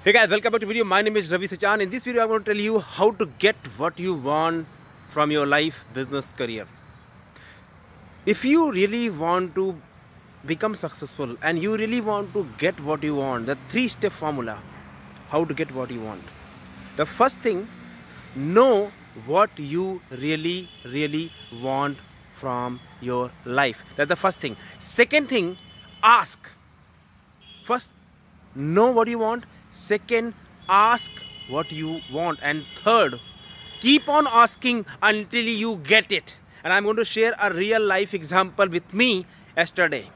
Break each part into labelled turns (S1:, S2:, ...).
S1: Hey guys, welcome back to the video. My name is Ravi Sachan. In this video, I'm going to tell you how to get what you want from your life, business, career. If you really want to become successful and you really want to get what you want, the 3-step formula, how to get what you want. The first thing, know what you really want from your life. That's the first thing. Second thing, ask. First, know what you want. Second, ask what you want. And third, keep on asking until you get it. And I'm going to share a real life example with me yesterday.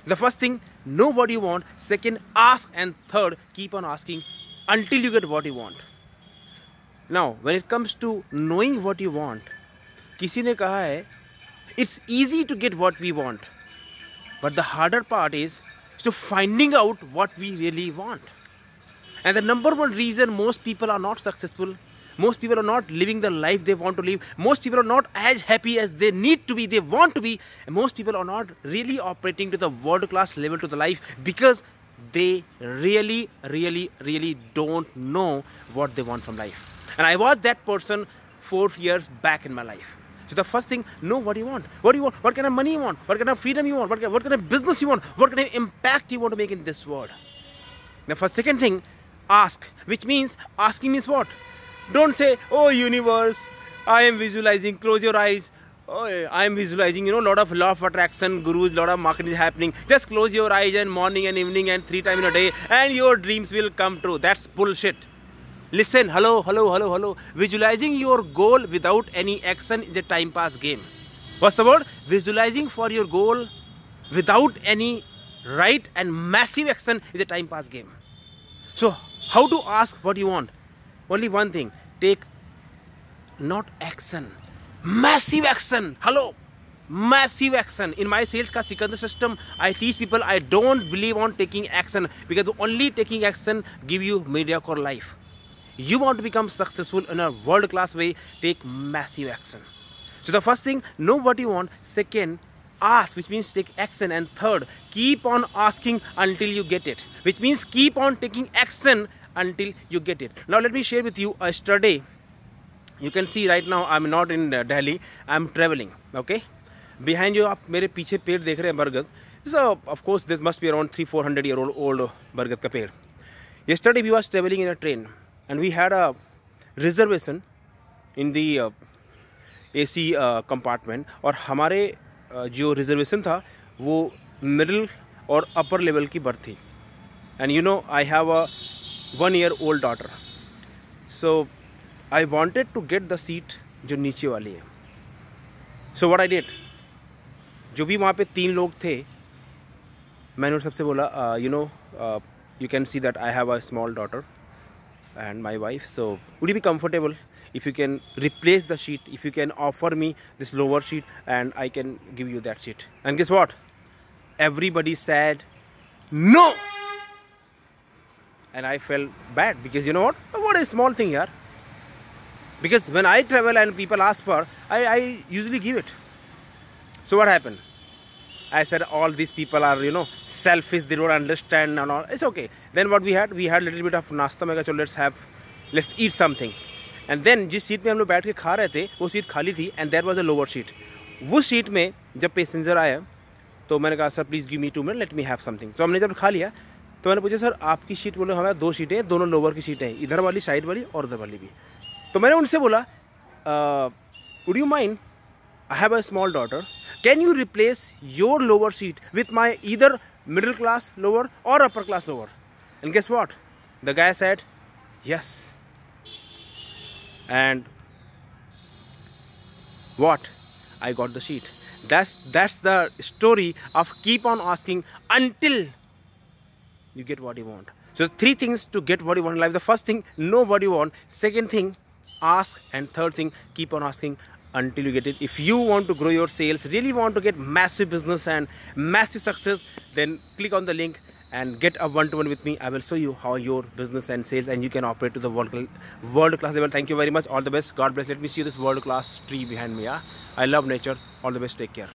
S1: The first thing, know what you want. Second, ask. And third, keep on asking until you get what you want. Now, when it comes to knowing what you want, किसी ने कहा है, it's easy to get what we want. But the harder part is to finding out what we really want. And the number one reason most people are not successful, most people are not living the life they want to live, most people are not as happy as they need to be, they want to be, and most people are not really operating to the world-class level to the life because they really don't know what they want from life. And I was that person 4 years back in my life. So the first thing, know what you want. What do you want? What kind of money you want? What kind of freedom you want? What kind of business you want? What kind of impact you want to make in this world? The first, second thing, ask. Which means, asking means what? Don't say, oh universe, I am visualizing, close your eyes. Oh, I am visualizing, lot of law of attraction, gurus, lot of marketing is happening. Just close your eyes and morning and evening and 3 times in a day and your dreams will come true. That's bullshit. Listen, hello. Visualizing your goal without any action is a time pass game. What's the word? Visualizing for your goal without any right and massive action is a time pass game. So, how to ask what you want? Only one thing, take not action, massive action. Hello, massive action. In my sales ka Sikandar system, I teach people I don't believe on taking action because only taking action give you mediocre life. You want to become successful in a world-class way, take massive action. So the first thing, know what you want. Second, ask, which means take action. And third, keep on asking until you get it, which means keep on taking action until you get it. Now let me share with you a study. You can see right now I'm not in Delhi, I'm traveling, okay? Behind you, आप मेरे पीछे पेड़ देख रहे हैं बरगद. So of course this must be around 300-400 year old बरगद का पेड़. Yesterday we was traveling in a train and we had a reservation in the AC compartment. और हमारे जो रिजर्वेशन था वो मिडिल और अपर लेवल की बर्थ थी. And I have a 1-year-old daughter. So I wanted to get the seat जो नीचे वाली है. So what I did, जो भी वहाँ पे 3 लोग थे, मैंने सबसे बोला, you can see that I have a small daughter and my wife. So would you be comfortable if you can replace the seat, if you can offer me this lower seat and I can give you that seat? And guess what? Everybody said no. And I felt bad because you know what a small thing here. Because when I travel and people ask for, I usually give it. So what happened? I said all these people are selfish, they don't understand and all. It's okay. Then what we had a little bit of nasta. मैं कहा let's eat something. And then जिस seat में हम लोग बैठ के खा रहे थे वो सीट खाली थी and there was a lower seat. वो सीट में जब पैसेंजर आया तो मैंने कहा sir please give me 2 minutes, let me have something. तो हमने जब खा लिया तो मैंने पूछा सर आपकी सीट, बोले हमारे 2 सीटें हैं, दोनों लोअर की सीटें हैं, इधर वाली साइड वाली और उधर वाली भी. तो मैंने उनसे बोला would you mind, I have a small daughter, can you replace your lower seat with my either middle class lower or upper class lower? And guess what? The guy said yes. And what? I got the seat. That's the story of keep on asking until you get what you want. So 3 things to get what you want in life. The first thing, know what you want. Second thing, ask. And third thing, keep on asking until you get it. If you want to grow your sales, really want to get massive business and massive success, then click on the link and get a one-to-one with me. I will show you how your business and sales and you can operate to the world-class level. Thank you very much. All the best. God bless. Let me see this world-class tree behind me. Yeah? I love nature. All the best. Take care.